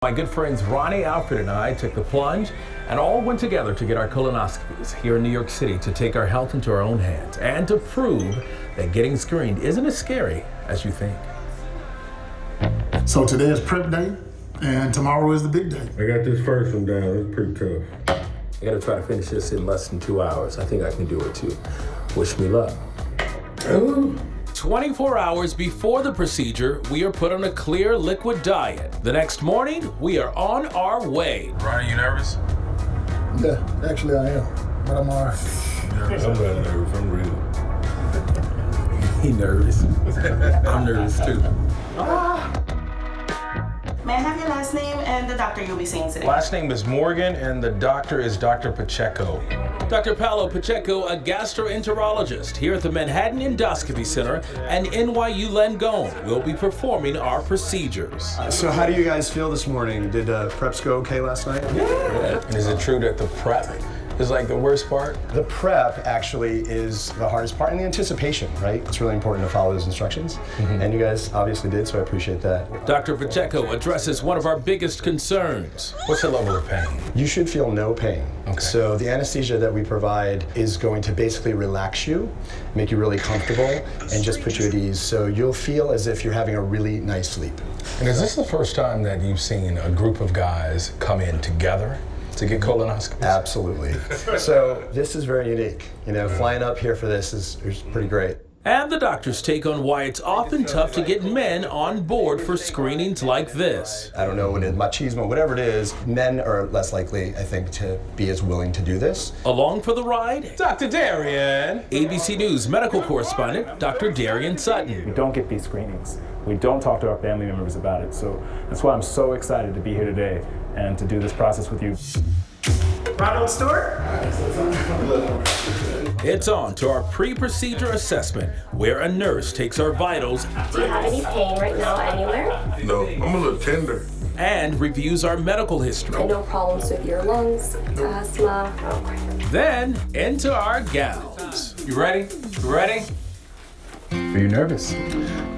My good friends Ronnie, Alfred, and I took the plunge and all went together to get our colonoscopies here in New York City to take our health into our own hands and to prove that getting screened isn't as scary as you think. So today is prep day and tomorrow is the big day. I got this first one down. It's pretty tough. I gotta try to finish this in less than 2 hours. I think I can do it too. Wish me luck. Ooh. 24 hours before the procedure, we are put on a clear liquid diet. The next morning, we are on our way. Ronnie, you nervous? Yeah, actually I am, but I'm all right. I'm not nervous. I'm real. He nervous. I'm nervous too. May I have your last name and the doctor you'll be seeing today? Last name is Morgan, and the doctor is Dr. Pacheco. Dr. Paulo Pacheco, a gastroenterologist here at the Manhattan Endoscopy Center and NYU Langone, will be performing our procedures. So how do you guys feel this morning? Did preps go okay last night? Yeah. And is it true that the prep is like the worst part? The prep actually is the hardest part, and the anticipation, right? It's really important to follow those instructions, and you guys obviously did, so I appreciate that. Dr. Pacheco addresses one of our biggest concerns. What's the level of pain? You should feel no pain. Okay. So the anesthesia that we provide is going to basically relax you, make you really comfortable, and just put you at ease. So you'll feel as if you're having a really nice sleep. And is this the first time that you've seen a group of guys come in together to get colonoscopies? Absolutely. So this is very unique. You know, flying up here for this is pretty great. And the doctor's take on why it's often tough to get men on board for screenings like this. I don't know what it is, machismo, whatever it is, men are less likely, I think, to be as willing to do this. Along for the ride, Dr. Darian. ABC News medical correspondent Dr. Darian Sutton. We don't get these screenings. We don't talk to our family members about it. So that's why I'm so excited to be here today and to do this process with you. Ronald Stewart? It's on to our pre-procedure assessment, where a nurse takes our vitals Do you have any pain right now anywhere? No, I'm a little tender. and reviews our medical history. No problems with your lungs, asthma? Okay. Then into our gowns. You ready? You ready? Are you nervous?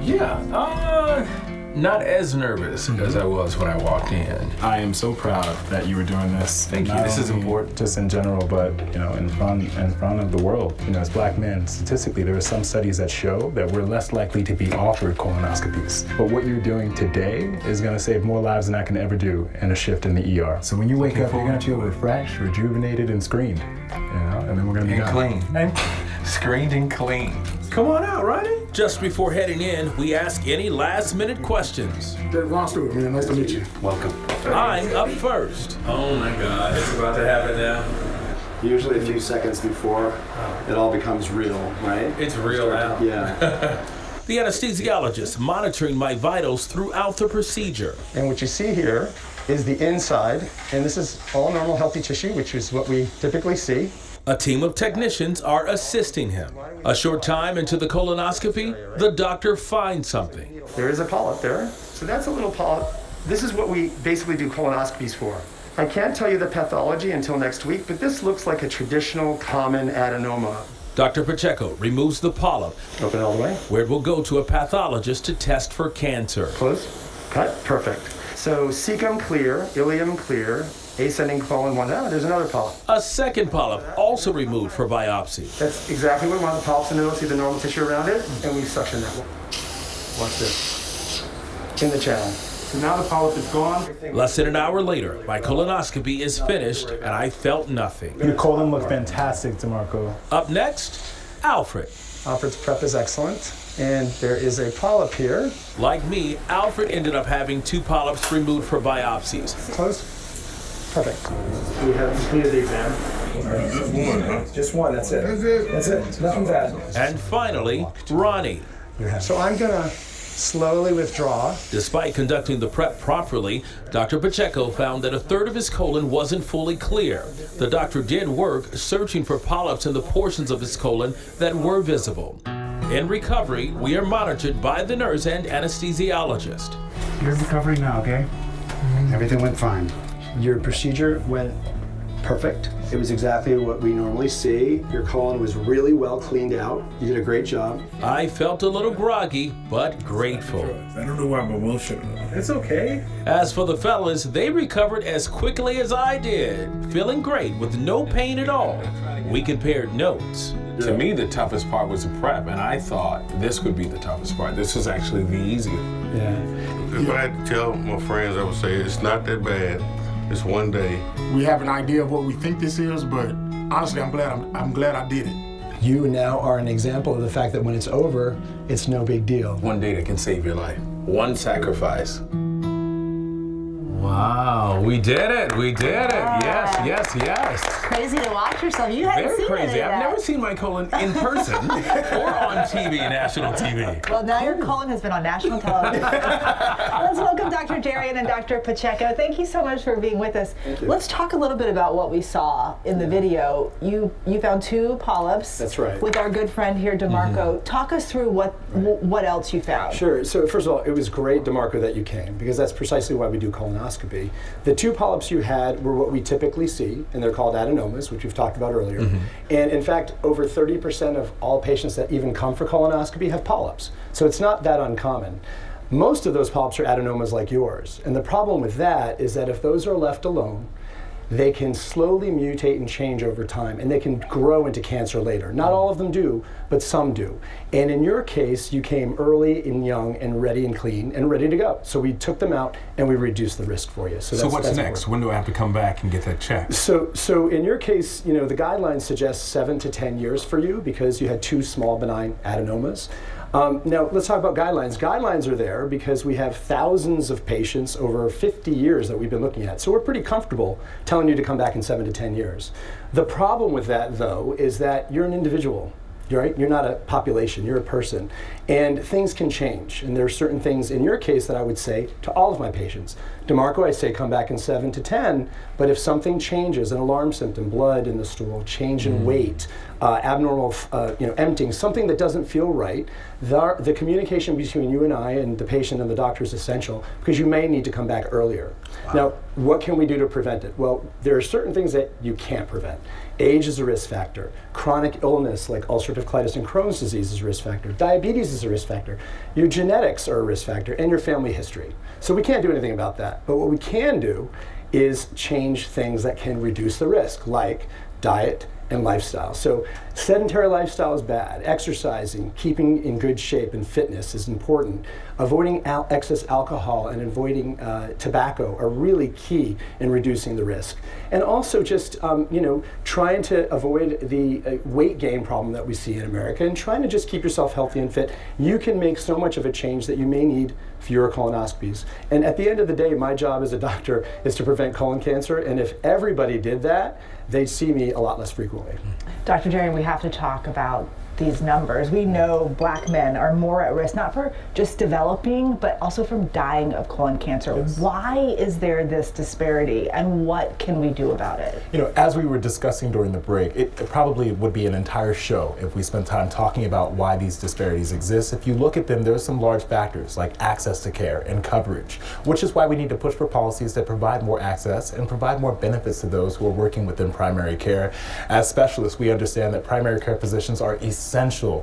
Yeah, not as nervous as I was when I walked in. I am so proud that you were doing this. Thank you. Not This is only important. Just in general, but in front of the world. As black men, statistically, there are some studies that show that we're less likely to be offered colonoscopies. But what you're doing today is going to save more lives than I can ever do in a shift in the ER. So when you wake up, you're going to feel refreshed, rejuvenated, and screened. And then we're going to be And done. clean. And screened and clean. Come on out, Ronnie. Just before heading in, we ask any last-minute questions. Ron Stewart, man, nice to meet you. Welcome. I'm up first. Oh my God, it's about to happen now. Usually a few seconds before it all becomes real, right? It's real now. Yeah. The anesthesiologist monitoring my vitals throughout the procedure. And what you see here is the inside, and this is all normal healthy tissue, which is what we typically see. A team of technicians are assisting him. A short time into the colonoscopy, the doctor finds something. There is a polyp there. So that's a little polyp. This is what we basically do colonoscopies for. I can't tell you the pathology until next week, but this looks like a traditional common adenoma. Dr. Pacheco removes the polyp, Open it all the way. where it will go to a pathologist to test for cancer. Close. Cut. Perfect. So cecum clear, ileum clear, ascending colon 1. Ah, there's another polyp. A second polyp also removed for biopsy. That's exactly what we want. The polyps in the middle, see the normal tissue around it, and we suction that one. Watch this. In the channel. So now the polyp is gone. Less than an hour later, my colonoscopy is finished and I felt nothing. Your colon looked fantastic, DeMarco. Up next, Alfred. Alfred's prep is excellent, and there is a polyp here. Like me, Alfred ended up having 2 polyps removed for biopsies. Close. Perfect. We have completed the exam. Just one, huh? Just one, that's it. That's it? That's it. Nothing bad. And finally, Ronnie. So I'm gonna slowly withdraw. Despite conducting the prep properly, Dr. Pacheco found that a third of his colon wasn't fully clear. The doctor did work searching for polyps in the portions of his colon that were visible. In recovery, we are monitored by the nurse and anesthesiologist. You're recovering now, okay? Everything went fine. Your procedure went Perfect. It was exactly what we normally see. Your colon was really well cleaned out. You did a great job. I felt a little groggy, but grateful. I don't know why I'm emotional. It's okay. As for the fellas, they recovered as quickly as I did, feeling great with no pain at all. We compared notes. To me, the toughest part was the prep, and I thought this would be the toughest part. This was actually the easier. Yeah. If I had to tell my friends, I would say it's not that bad. It's one day. We have an idea of what we think this is, but honestly, I'm glad I did it. You now are an example of the fact that when it's over, it's no big deal. One day that can save your life. One sacrifice. Wow, we did it. We did it. Yes. Crazy to watch yourself. You hadn't Very seen crazy. any of I've that. never seen my colon in person or on TV, national TV. Well, now your colon has been on national television. Let's welcome Dr. Darian and Dr. Pacheco. Thank you so much for being with us. Let's talk a little bit about what we saw in the video. You found 2 polyps. That's right. With our good friend here, DeMarco. Talk us through what else you found. Sure. So first of all, it was great, DeMarco, that you came, because that's precisely why we do colonoscopy. The 2 polyps you had were what we typically see, and they're called adenomas, which we've talked about earlier. And in fact, over 30% of all patients that even come for colonoscopy have polyps. So it's not that uncommon. Most of those polyps are adenomas like yours. And the problem with that is that if those are left alone, they can slowly mutate and change over time, and they can grow into cancer later. Not all of them do, but some do. And in your case, you came early and young and ready and clean and ready to go. So we took them out and we reduced the risk for you. So what's next? Important. When do I have to come back and get that checked? So in your case, the guidelines suggest 7 to 10 years for you because you had 2 small benign adenomas. Now, let's talk about guidelines. Guidelines are there because we have thousands of patients over 50 years that we've been looking at. So we're pretty comfortable telling you to come back in 7 to 10 years. The problem with that, though, is that you're an individual. Right? You're not a population, you're a person. And things can change. And there are certain things in your case that I would say to all of my patients. DeMarco, I say come back in 7 to 10, but if something changes, an alarm symptom, blood in the stool, change in weight, abnormal emptying, something that doesn't feel right, the communication between you and I and the patient and the doctor is essential because you may need to come back earlier. Wow. Now, what can we do to prevent it? Well, there are certain things that you can't prevent. Age is a risk factor. Chronic illness like ulcerative colitis and Crohn's disease is a risk factor. Diabetes is a risk factor. Your genetics are a risk factor, and your family history. So we can't do anything about that. But what we can do is change things that can reduce the risk, like diet and lifestyle. So sedentary lifestyle is bad. Exercising, keeping in good shape and fitness is important. Avoiding excess alcohol and avoiding tobacco are really key in reducing the risk. And also just trying to avoid the weight gain problem that we see in America and trying to just keep yourself healthy and fit. You can make so much of a change that you may need fewer colonoscopies. And at the end of the day, my job as a doctor is to prevent colon cancer. And if everybody did that, they'd see me a lot less frequently. Dr. Darian, we have to talk about these numbers. We know Black men are more at risk, not for just developing, but also from dying of colon cancer. Yes. Why is there this disparity, and what can we do about it? As we were discussing during the break, it probably would be an entire show if we spent time talking about why these disparities exist. If you look at them, there's some large factors like access to care and coverage, which is why we need to push for policies that provide more access and provide more benefits to those who are working within primary care. As specialists, we understand that primary care physicians are essential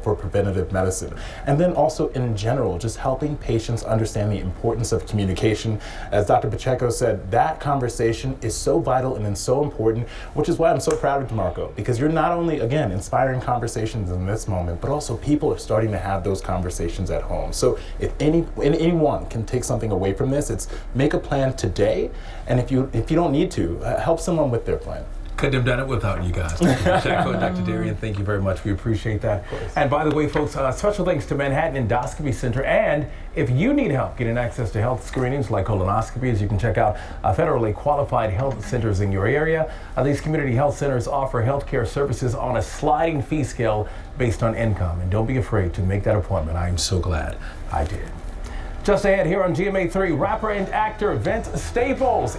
for preventative medicine. And then also in general, just helping patients understand the importance of communication. As Dr. Pacheco said, that conversation is so vital and so important, which is why I'm so proud of DeMarco, because you're not only, again, inspiring conversations in this moment, but also people are starting to have those conversations at home. So if anyone can take something away from this, it's make a plan today, and if you don't need to, help someone with their plan. Couldn't have done it without you guys. Dr. Pacheco and Dr. Darian, thank you very much. We appreciate that. And by the way, folks, special thanks to Manhattan Endoscopy Center. And if you need help getting access to health screenings like colonoscopies, you can check out federally qualified health centers in your area. These community health centers offer healthcare services on a sliding fee scale based on income. And don't be afraid to make that appointment. I am so glad I did. Just ahead here on GMA3, rapper and actor Vince Staples.